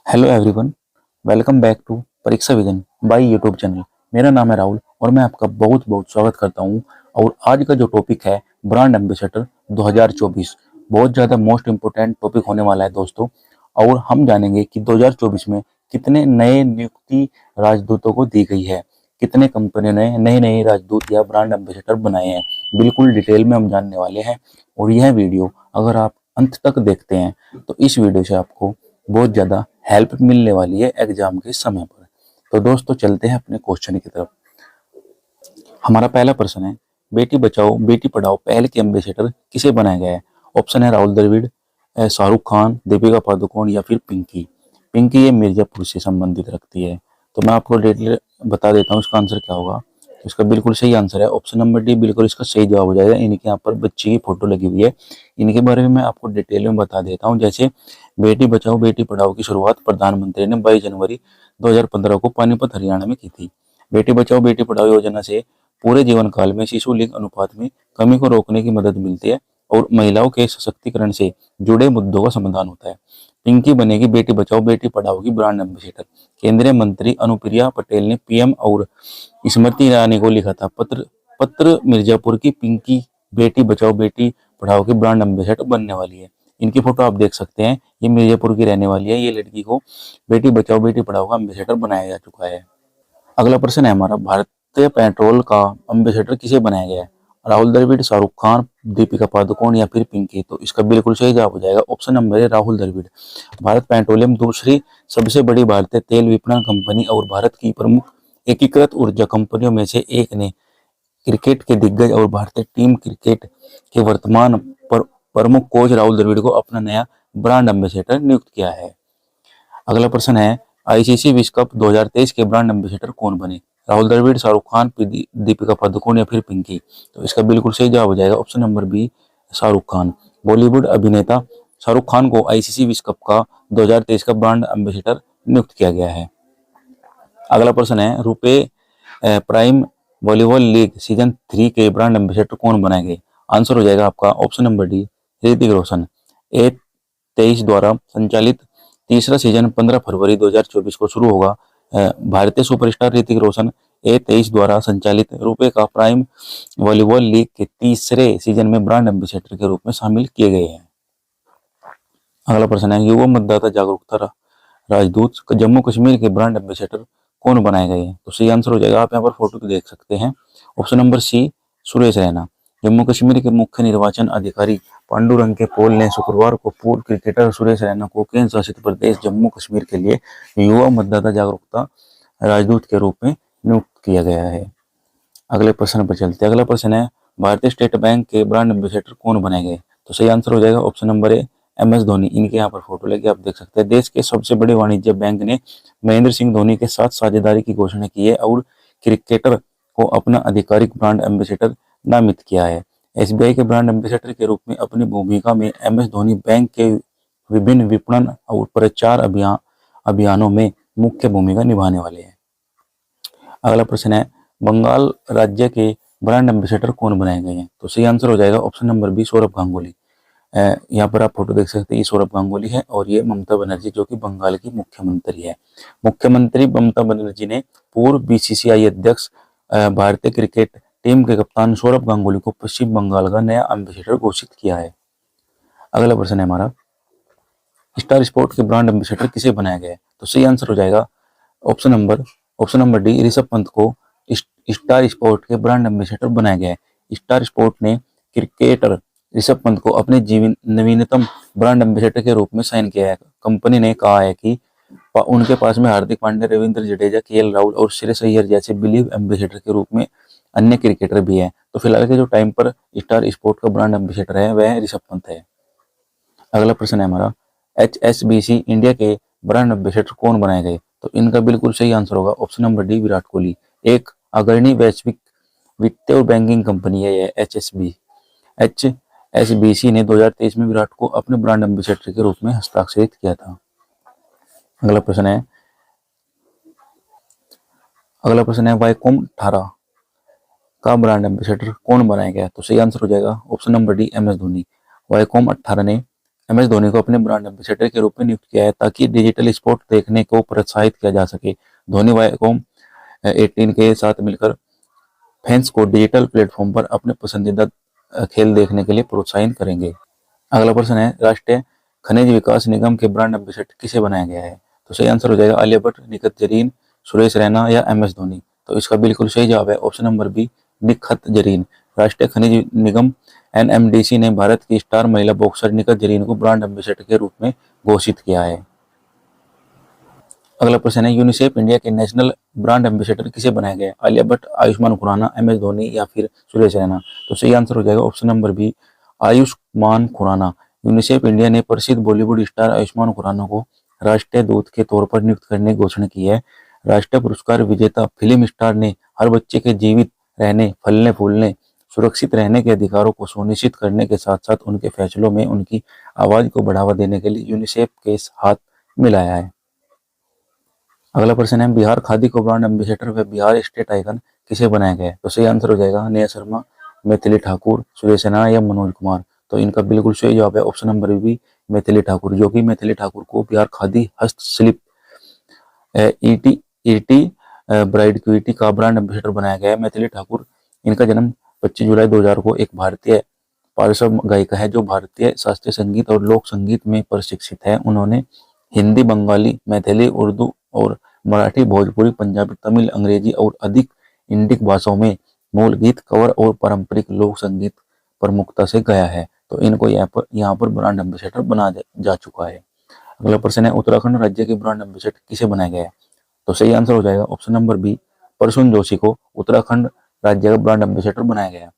Hello everyone, welcome back to Pariksha Vision by YouTube channel. मेरा नाम है राहुल और मैं आपका बहुत बहुत स्वागत करता हूं। और आज का जो टॉपिक है ब्रांड एम्बेसडर 2024, बहुत ज़्यादा मोस्ट इम्पोर्टेंट टॉपिक होने वाला है दोस्तों। और हम जानेंगे कि 2024 में कितने नए नियुक्ति राजदूतों को दी गई है, कितने कंपनियों ने नए नए राजदूत या ब्रांड एम्बेसडर बनाए हैं, बिल्कुल डिटेल में हम जानने वाले हैं। और यह वीडियो अगर आप अंत तक देखते हैं तो इस वीडियो से आपको बहुत ज़्यादा हेल्प मिलने वाली है एग्जाम के समय पर। तो दोस्तों चलते हैं अपने क्वेश्चन की तरफ। हमारा पहला प्रश्न है, बेटी बचाओ बेटी पढ़ाओ पहल के एम्बेसडर किसे बनाया गया है? ऑप्शन है राहुल द्रविड़, शाहरुख खान, दीपिका पादुकोण या फिर पिंकी। पिंकी ये मिर्जापुर से संबंधित रखती है। तो मैं आपको डिटेल बता देता हूँ इसका आंसर क्या होगा। तो इसका बिल्कुल सही आंसर है ऑप्शन नंबर डी, बिल्कुल इसका सही जवाब हो जाएगा। इनके यहाँ पर बच्ची की फोटो लगी हुई है। इनके बारे में मैं आपको डिटेल में बता देता हूँ। जैसे बेटी बचाओ बेटी पढ़ाओ की शुरुआत प्रधानमंत्री ने 22 जनवरी 2015 को पानीपत हरियाणा में की थी। बेटी बचाओ बेटी पढ़ाओ योजना से पूरे जीवन काल में शिशु लिंग अनुपात में कमी को रोकने की मदद मिलती है और महिलाओं के सशक्तिकरण से जुड़े मुद्दों का समाधान होता है। पिंकी बनेगी बेटी बचाओ बेटी पढ़ाओ की ब्रांड एम्बेसडर। केंद्रीय मंत्री अनुप्रिया पटेल ने पीएम और स्मृति ईरानी को लिखा था पत्र। पत्र मिर्जापुर की पिंकी बेटी बचाओ बेटी पढ़ाओ की ब्रांड एम्बेसडर बनने वाली है। इनकी फोटो आप देख सकते हैं, ये मिर्जापुर की रहने वाली है। ये लड़की को बेटी बचाओ बेटी पढ़ाओ का एम्बेसडर बनाया जा चुका है। अगला प्रश्न है हमारा, भारतीय पेट्रोल का एम्बेसडर किसे बनाया गया है? राहुल द्रविड़, शाहरुख खान, दीपिका पादुकोण या फिर पिंकी। तो इसका बिल्कुल सही जवाब हो जाएगा ऑप्शन नंबर है राहुल द्रविड़। भारत पेट्रोलियम दूसरी सबसे बड़ी भारतीय तेल विपणन कंपनी और भारत की प्रमुख एकीकृत ऊर्जा कंपनियों में से एक ने क्रिकेट के दिग्गज और भारतीय टीम क्रिकेट के वर्तमान प्रमुख कोच राहुल द्रविड़ को अपना नया ब्रांड एम्बेसडर नियुक्त किया है। अगला प्रश्न है, आईसीसी विश्व कप 2023 के ब्रांड एम्बेसडर कौन बने? राहुल द्रविड़, शाहरुख खान, दीपिका पादुकोण या फिर पिंकी। तो इसका बिल्कुल सही जवाब हो जाएगा option number B, Shahrukh Khan. Bollywood अभिनेता शाहरुख खान को आईसीसी विश्व कप का 2023 का ब्रांड एम्बेसडर नियुक्त किया गया है। अगला प्रश्न है, रुपए प्राइम वॉलीबॉल लीग सीजन 3 के ब्रांड एम्बेसडर कौन बनाए गए? आंसर हो जाएगा आपका option number D, Hrithik Roshan. ए 23 द्वारा संचालित तीसरा सीजन 15 फरवरी 2024 को शुरू होगा। भारतीय सुपरस्टार ऋतिक रोशन ए 23 द्वारा संचालित रुपए का प्राइम वॉलीबॉल लीग के तीसरे सीजन में ब्रांड एम्बेसडर के रूप में शामिल किए गए हैं। अगला प्रश्न है, युवा मतदाता जागरूकता राजदूत जम्मू कश्मीर के ब्रांड एम्बेसडर कौन बनाए गए हैं? तो सही आंसर हो जाएगा, आप यहाँ पर फोटो को देख सकते हैं, option number C, Suresh Raina. Jammu Kashmir के मुख्य निर्वाचन अधिकारी पांडुरंग के पॉल ने शुक्रवार को पूर्व क्रिकेटर सुरेश रैना को केंद्र शासित प्रदेश जम्मू कश्मीर के लिए युवा मतदाता जागरूकता राजदूत के रूप में नियुक्त किया गया है। अगले प्रश्न पर चलते हैं। अगला प्रश्न है, भारतीय स्टेट बैंक के ब्रांड एम्बेसडर कौन बनाए गए? तो सही आंसर हो जाएगा option number A, M S Dhoni. इनके यहाँ पर फोटो लेके आप देख सकते हैं। देश के सबसे बड़े वाणिज्य बैंक ने महेंद्र सिंह धोनी के साथ साझेदारी की घोषणा की है और क्रिकेटर को अपना आधिकारिक ब्रांड एम्बेसडर नामित किया है। एसबीआई के ब्रांड एम्बेसडर के रूप में अपनी भूमिका में एम एस धोनी बैंक के विभिन्न विपणन और प्रचार अभियानों में मुख्य भूमिका निभाने वाले हैं। अगला प्रश्न है, बंगाल राज्य के ब्रांड एम्बेसडर कौन बनाए गए हैं? तो सही आंसर हो जाएगा option number B, Saurabh Ganguly. यहाँ पर आप फोटो देख सकते हैं, ये सौरभ गांगुली है और ये ममता बनर्जी जो कि बंगाल की मुख्यमंत्री है। मुख्यमंत्री ममता बनर्जी ने पूर्व बीसीसीआई अध्यक्ष भारतीय क्रिकेट टीम के कप्तान सौरभ गांगुली को पश्चिम बंगाल का नया एम्बेसडर घोषित किया है। अगला प्रश्न है हमारा, स्टार स्पोर्ट के ब्रांड एम्बेसडर किसे बनाया गया है? तो सही आंसर हो जाएगा option number D, Rishabh Pant को स्टार स्पोर्ट के ब्रांड एम्बेसडर बनाया गया है। स्टार स्पोर्ट ने क्रिकेटर ऋषभ पंत को अपने जीवन नवीनतम ब्रांड एम्बेसडर के रूप में साइन किया है। कंपनी ने कहा है कि उनके पास में हार्दिक पांड्या, रविंद्र जडेजा, केएल राहुल और श्रेयस अय्यर जैसे बिलीव एम्बेसडर के रूप में अन्य क्रिकेटर भी हैं। तो फिलहाल के जो टाइम पर स्टार स्पोर्ट का ब्रांड एम्बेसडर है वह ऋषभ पंत है। अगला प्रश्न है हमारा, HSBC इंडिया के ब्रांड एम्बेसडर कौन बनाए गए? तो इनका बिल्कुल सही आंसर होगा option number D, Virat Kohli. एक अग्रणी वैश्विक वित्तीय और बैंकिंग कंपनी है यह HSBC ने 2023 में विराट को अपने ब्रांड एम्बेसडर के रूप में हस्ताक्षरित किया था। अगला प्रश्न है वाईकॉम 18 का ब्रांड एम्बेसडर कौन बनाया गया? तो सही आंसर हो जाएगा option number D, M S Dhoni. Viacom 18 ने MS धोनी को अपने ब्रांड एम्बेसडर के रूप में नियुक्त किया है ताकि डिजिटल स्पोर्ट देखने को प्रोत्साहित किया जा सके। धोनी वायकॉम 18 के साथ मिलकर फैंस को डिजिटल प्लेटफॉर्म पर अपने पसंदीदा खेल देखने के लिए प्रोत्साहित करेंगे। अगला प्रश्न है, राष्ट्रीय खनिज विकास निगम के ब्रांड एम्बेसडर किसे बनाया गया है? तो सही आंसर हो जाएगा आलिया भट्ट, निखत जरीन, सुरेश रैना या MS धोनी। तो इसका बिल्कुल सही जवाब है option number B, Nikhat Zareen. राष्ट्रीय खनिज निगम NMDC ने भारत की स्टार महिला बॉक्सर निखत जरीन को ब्रांड एम्बेसडर के रूप में घोषित किया है। अगला प्रश्न है, यूनिसेफ इंडिया के नेशनल ब्रांड एम्बेसडर किसे बनाया गया है? आलिया भट्ट, आयुष्मान खुराना, MS धोनी या फिर सुरेश रैना। तो सही आंसर हो जाएगा option number B, Ayushmann Khurrana. UNICEF India ने प्रसिद्ध बॉलीवुड स्टार आयुष्मान खुराना को राष्ट्रीय दूत के तौर पर नियुक्त करने की घोषणा की है। राष्ट्रीय पुरस्कार विजेता फिल्म स्टार ने हर बच्चे के जीवित रहने, फलने फूलने, सुरक्षित रहने के अधिकारों को सुनिश्चित करने के साथ साथ उनके फैसलों में उनकी आवाज को बढ़ावा देने के लिए यूनिसेफ के हाथ मिलाया है। अगला प्रश्न है, बिहार खादी को ब्रांड एम्बेसडर व बिहार स्टेट आइकन किसे बनाया गया है? तो सही आंसर हो जाएगा नेहा शर्मा, मैथिली ठाकुर, सुरेश रैना या मनोज कुमार। तो इनका बिल्कुल सही जवाब है option number B, Maithili Thakur, जो कि मैथिली ठाकुर को बिहार खादी हस्तशिल्प ईटी ईटी ब्राइड क्विटी का ब्रांड एम्बेसडर बनाया गया है। मैथिली ठाकुर, इनका जन्म 25 जुलाई 2000 को एक भारतीय पार्श्व गायिका है जो भारतीय शास्त्रीय संगीत और लोक संगीत में प्रशिक्षित है। उन्होंने हिंदी, बंगाली, मैथिली, उर्दू और मराठी, भोजपुरी, पंजाबी, तमिल, अंग्रेजी और अधिक इंडिक भाषाओं में मूल गीत, कवर और पारंपरिक लोक संगीत प्रमुखता से गाया है। तो इनको यहाँ पर ब्रांड एम्बेसडर बना जा चुका है। अगला प्रश्न है, उत्तराखंड राज्य के ब्रांड एम्बेसडर किसे बनाया गया है? तो सही आंसर हो जाएगा option number B, Prasoon Joshi को उत्तराखंड राज्य का ब्रांड एम्बेसडर बनाया गया है।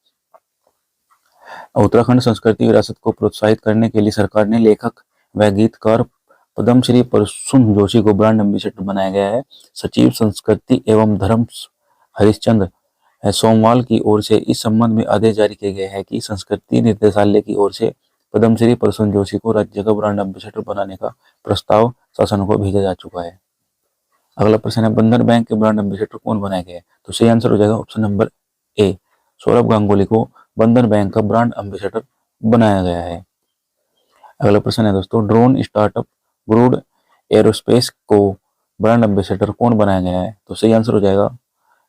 उत्तराखंड संस्कृति विरासत को प्रोत्साहित करने के लिए सरकार ने लेखक व गीतकार पद्मश्री प्रसून जोशी को ब्रांड एम्बेसडर बनाया गया है। सचिव संस्कृति एवं धर्म हरिश्चंद्र सोमवाल की ओर से इस संबंध में आदेश जारी किए गए हैं कि संस्कृति निदेशालय की ओर से पद्मश्री प्रसून जोशी को राज्य का ब्रांड एम्बेसडर बनाने का प्रस्ताव शासन को भेजा जा चुका है। अगला प्रश्न है, बंधन बैंक के ब्रांड एम्बेसडर कौन बनाया गया है? तो सही आंसर हो जाएगा ऑप्शन नंबर ए, सौरभ गांगुली को बंधन बैंक का ब्रांड एम्बेसडर बनाया गया है। अगला प्रश्न है दोस्तों, ड्रोन स्टार्टअप क्रूड एरोस्पेस को ब्रांड एम्बेसडर कौन बनाया गया है? तो सही आंसर हो जाएगा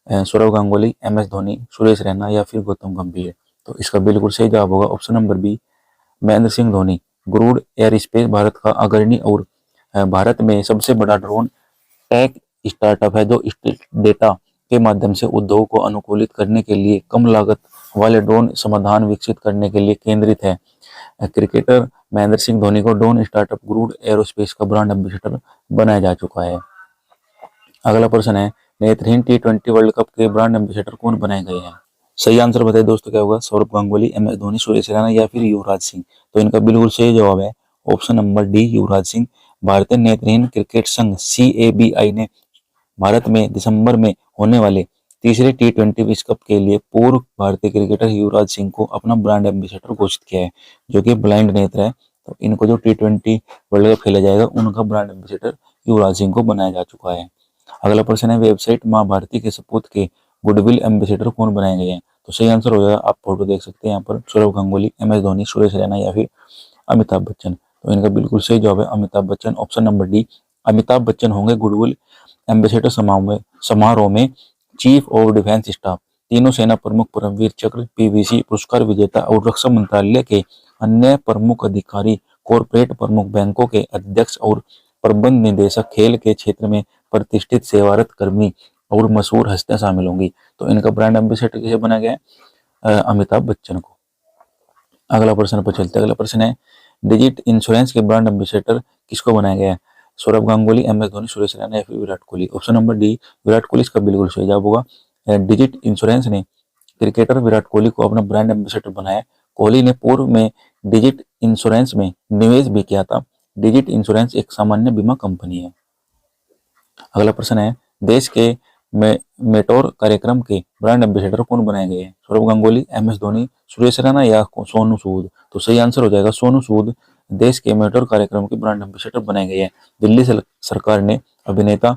सौरभ गांगुली, MS धोनी, सुरेश रैना या फिर गौतम गंभीर। तो इसका बिल्कुल सही जवाब होगा option number B, Mahendra Singh Dhoni. क्रूड एयर स्पेस भारत का अग्रणी और भारत में सबसे बड़ा ड्रोन टेक स्टार्टअप है जो डेटा के माध्यम से उद्योग को अनुकूलित करने के लिए कम लागत वाले ड्रोन समाधान विकसित करने के लिए केंद्रित है। क्रिकेटर महेंद्र सिंह धोनी को ड्रोन स्टार्टअप क्रूड एरोस्पेस का ब्रांड एम्बेसडर बनाया जा चुका है। अगला प्रश्न है, नेत्रहीन T20 वर्ल्ड कप के ब्रांड एम्बेसडर कौन बनाए गए हैं? सही आंसर बताइए दोस्तों क्या होगा? सौरभ गांगुली, MS धोनी, सुरेश रैना या फिर युवराज सिंह। तो इनका बिल्कुल सही जवाब है option number D, Yuvraj Singh. भारतीय नेत्रहीन क्रिकेट संघ CABI ने भारत में दिसंबर में होने वाले तीसरे T20 विश्व कप के लिए पूर्व भारतीय क्रिकेटर युवराज सिंह को अपना ब्रांड एम्बेसडर घोषित किया है, जो कि ब्लाइंड नेत्र है। तो इनको जो T20 वर्ल्ड कप खेला जाएगा उनका ब्रांड एम्बेसडर युवराज सिंह को बनाया जा चुका है। अगला प्रश्न है, वेबसाइट माँ भारती के सपूत के गुडविल एम्बेसडर कौन बनाए गए हैं? तो सही आंसर हो जाएगा, आप फोटो देख सकते हैं यहाँ पर, सौरभ गांगुली, MS धोनी, सुरेश रैना या फिर अमिताभ बच्चन। तो इनका बिल्कुल सही जवाब है Amitabh Bachchan, option number D. Amitabh Bachchan होंगे गुडविल एम्बेसडर समारोह में चीफ ऑफ डिफेंस स्टाफ, तीनों सेना प्रमुख, परमवीर चक्र, PVC पुरस्कार विजेता और रक्षा मंत्रालय के अन्य प्रमुख अधिकारी, कॉरपोरेट प्रमुख, बैंकों के अध्यक्ष और प्रबंध निदेशक, खेल के क्षेत्र में प्रतिष्ठित सेवारत कर्मी और मशहूर हस्तियां शामिल होंगी। तो इनका ब्रांड एम्बेसडर किसे बनाया गया है? अमिताभ बच्चन को। अगला प्रश्न पर चलते हैं। अगला प्रश्न है, डिजिट इंश्योरेंस के ब्रांड एम्बेसडर किसको बनाया गया है? सौरभ गांगुली, MS धोनी, सुरेश रैना या फिर Virat Kohli. Option number D, Virat Kohli इसका बिल्कुल सही जवाब होगा। डिजिट इंश्योरेंस ने क्रिकेटर विराट कोहली को अपना ब्रांड एम्बेसडर बनाया। कोहली ने पूर्व में डिजिट इंश्योरेंस में निवेश भी किया था। डिजिट इंश्योरेंस एक सामान्य बीमा कंपनी है। अगला प्रश्न है, देश के मेटोर कार्यक्रम के ब्रांड एम्बेसडर कौन बनाए गए हैं? सौरभ गांगुली, MS धोनी, सुरेश रैना या सोनू सूद। तो सही आंसर हो जाएगा सोनू सूद, देश के मेटोर कार्यक्रम के ब्रांड एम्बेसडर बनाए गए हैं। दिल्ली सरकार ने अभिनेता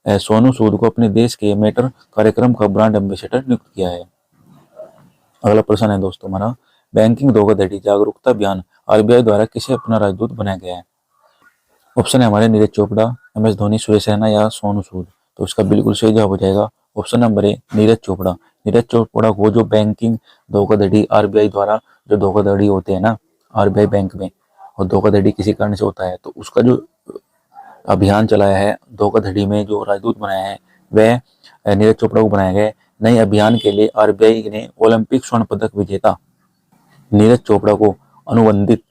सोनू सूद को अपने देश के मेटोर कार्यक्रम का ब्रांड एम्बेसडर नियुक्त किया है। अगला प्रश्न है दोस्तों हमारा, बैंकिंग धोखाधड़ी जागरूकता अभियान आरबीआई द्वारा किसे अपना राजदूत बनाया गया है? ऑप्शन है हमारे नीरज चोपड़ा, एम एस धोनी, सुरेश रैना या सोनू सूद। तो इसका बिल्कुल सही जवाब हो जाएगा ऑप्शन नंबर ए नीरज चोपड़ा। नीरज चोपड़ा को जो बैंकिंग धोखाधड़ी आरबीआई द्वारा जो धोखाधड़ी होते हैं ना आरबीआई बैंक में, और धोखाधड़ी किसी कारण से होता है तो उसका जो अभियान चलाया है, धोखाधड़ी में जो राजदूत बनाया है वह नीरज चोपड़ा को बनाया गया है। नए अभियान के लिए आरबीआई ने ओलंपिक स्वर्ण पदक विजेता नीरज चोपड़ा को अनुबंधित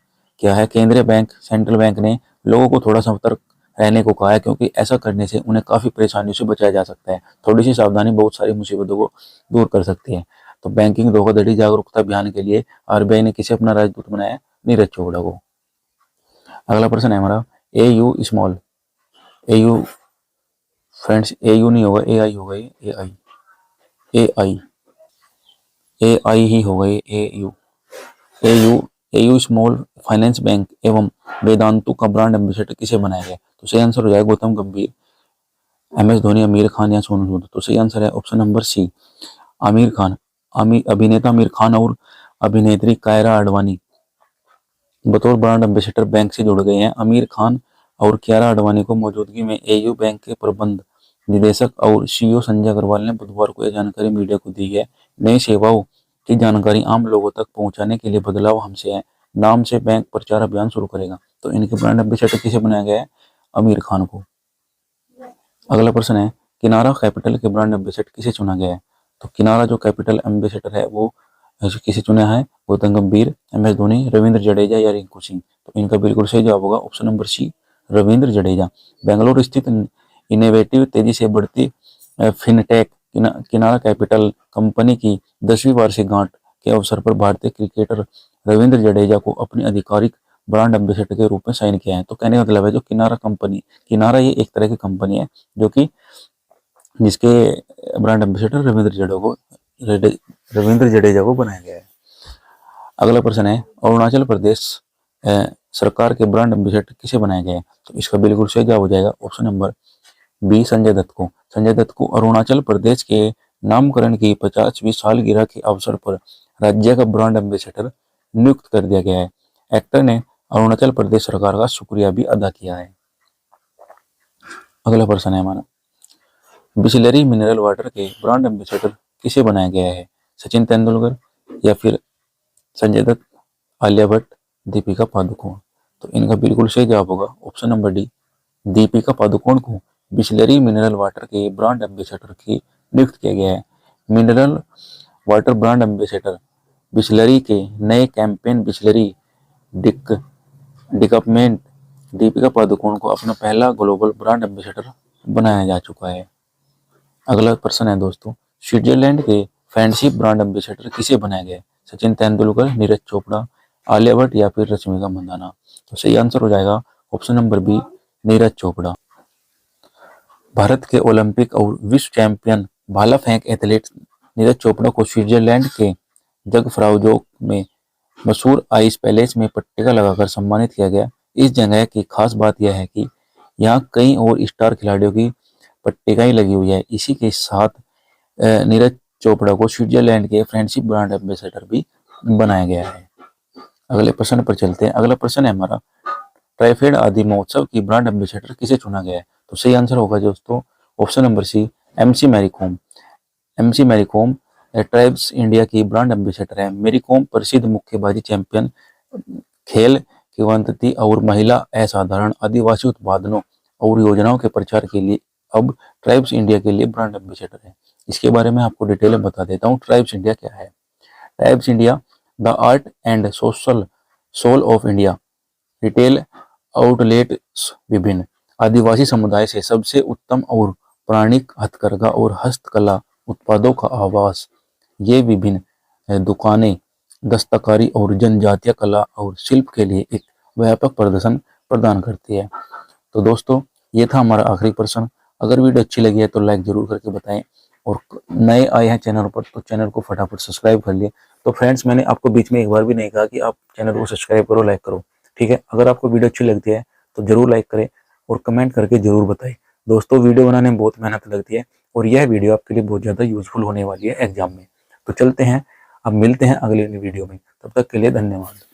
किया है। केंद्रीय बैंक सेंट्रल बैंक ने लोगों को थोड़ा सतर्क रहने को कहा है, क्योंकि ऐसा करने से उन्हें काफी परेशानियों से बचाया जा सकता है। थोड़ी सी सावधानी बहुत सारी मुसीबतों को दूर कर सकती है। तो बैंकिंग धोखाधड़ी जागरूकता अभियान के लिए आरबीआई ने किसे अपना राजदूत बनाया? नीरज चोपड़ा को। अगला प्रश्न है हमारा A U small. A U friends, A U नहीं होगा, ए आई होगा, ए आई, ए आई, ए आई ही होगा, A U. A U A U small finance bank एवं वेदांतु का ब्रांड एम्बेसडर किसे बनाया गया? तो सही आंसर हो जाएगा गौतम गंभीर, एम एस धोनी, आमिर खान या सोनू सूद। तो सही आंसर है option number C Aamir Khan. अभिनेता आमिर खान और अभिनेत्री कायरा आडवाणी बतौर ब्रांड एम्बेसडर बैंक से जुड़ गए हैं। आमिर खान और कियारा आडवाणी को मौजूदगी में एयू बैंक के प्रबंध निदेशक और सीईओ संजय अग्रवाल ने बुधवार को यह जानकारी मीडिया को दी है। नई सेवाओं की जानकारी आम लोगों तक पहुंचाने के लिए बदलाव हमसे है नाम से बैंक प्रचार अभियान शुरू करेगा। तो इनके ब्रांड एम्बेसडर किसे बनाया गया है? आमिर खान को। अगला प्रश्न है किनारा कैपिटल के ब्रांड एम्बेसडर किसे चुना गया है? तो किनारा जो कैपिटल एम्बेसडर है वो किसे चुना है? गौतम गंभीर, एम एस धोनी, रविंद्र जडेजा या रिंकू सिंह। तो इनका बिल्कुल सही जवाब होगा option number C Ravindra Jadeja. Bengaluru स्थित इनोवेटिव तेजी से बढ़ती फिनटेक किनारा कैपिटल कंपनी की 10वीं वार्षिकगांठ के अवसर पर भारतीय क्रिकेटर रविंद्र जडेजा को अपनी आधिकारिक ब्रांड एम्बेसडर के रूप में साइन किया है। तो कहने का मतलब है जो किनारा कंपनी, किनारा ये एक तरह की कंपनी है जो कि जिसके ब्रांड एम्बेसडर रविंद्र जडेजा को बनाया गया है। अगला प्रश्न है अरुणाचल प्रदेश सरकार के ब्रांड एम्बेसडर किसे बनाया गया है? तो इसका बिल्कुल सही जवाब हो जाएगा option number B Sanjay Dutt को। संजय दत्त को अरुणाचल प्रदेश के नामकरण की 50वीं सालगिरह के अवसर पर राज्य का ब्रांड एम्बेसडर नियुक्त कर दिया गया है। एक्टर ने अरुणाचल प्रदेश सरकार का शुक्रिया भी अदा किया है। अगला प्रश्न है हमारा बिसलेरी मिनरल वाटर के ब्रांड एम्बेसडर किसे बनाया गया है? सचिन तेंदुलकर या फिर संजय दत्त, आलिया भट्ट, दीपिका पादुकोण। तो इनका बिल्कुल सही जवाब होगा option number D Deepika Padukone को बिसलेरी मिनरल वाटर के ब्रांड एम्बेसडर की नियुक्त किया गया है। Mineral water brand ambassador Bisleri के नए कैंपेन बिसलेरी डिकअपमेंट दीपिका पादुकोण को अपना पहला ग्लोबल ब्रांड एम्बेसडर बनाया जा चुका है। अगला प्रश्न है दोस्तों स्विट्जरलैंड के फ्रेंडशिप ब्रांड एम्बेसडर किसे बनाया गया है? सचिन तेंदुलकर, नीरज चोपड़ा, आलिया भट्ट या फिर रश्मिका मंदाना। तो सही आंसर हो जाएगा option number B Neeraj Chopra. Bharat के ओलंपिक और विश्व चैंपियन भाला फेंक एथलीट नीरज चोपड़ा को स्विट्जरलैंड के जगफ्राउजोग में मशहूर आइस पैलेस में पट्टिका लगाकर सम्मानित किया गया। इस जगह की खास बात यह है कि यहाँ कई और स्टार खिलाड़ियों की पट्टिकाएं लगी हुई है। इसी के साथ नीरज चोपड़ा को स्विट्जरलैंड के फ्रेंडशिप ब्रांड एम्बेसडर भी बनाया गया है। अगले प्रश्न पर चलते हैं। अगला प्रश्न है हमारा ट्राइफेड आदि महोत्सव की ब्रांड एम्बेसडर किसे चुना गया है? तो सही आंसर होगा दोस्तों option number C M C Mary Kom. M C Mary Kom Tribes India की ब्रांड एम्बेसडर है। मैरी कॉम प्रसिद्ध मुक्केबाजी चैंपियन, खेल किंवदंती और महिला असाधारण आदिवासी उत्पादनों और योजनाओं के प्रचार के लिए अब ट्राइब्स इंडिया के लिए ब्रांड एम्बेसडर है। इसके बारे में आपको डिटेल में बता देता हूँ ट्राइब्स इंडिया क्या है। Tribes India the art and social soul of India retail outlets विभिन्न आदिवासी समुदाय से सबसे उत्तम और प्राणिक हथकरघा और हस्तकला उत्पादों का आवास। ये विभिन्न दुकानें दस्तकारी और जनजातीय कला और शिल्प के लिए एक व्यापक प्रदर्शन प्रदान करती है। तो दोस्तों ये था हमारा आखिरी प्रश्न। अगर वीडियो अच्छी लगी है तो लाइक जरूर करके बताएं और नए आए हैं चैनल पर तो चैनल को फटाफट सब्सक्राइब कर लिए। तो फ्रेंड्स मैंने आपको बीच में एक बार भी नहीं कहा कि आप चैनल को सब्सक्राइब करो, लाइक करो, ठीक है। अगर आपको वीडियो अच्छी लगती है तो जरूर लाइक करें और कमेंट करके जरूर बताएं। दोस्तों वीडियो बनाने में बहुत मेहनत लगती है और यह वीडियो आपके लिए बहुत ज़्यादा यूजफुल होने वाली है एग्जाम में। तो चलते हैं अब मिलते हैं अगले वीडियो में, तब तक के लिए धन्यवाद।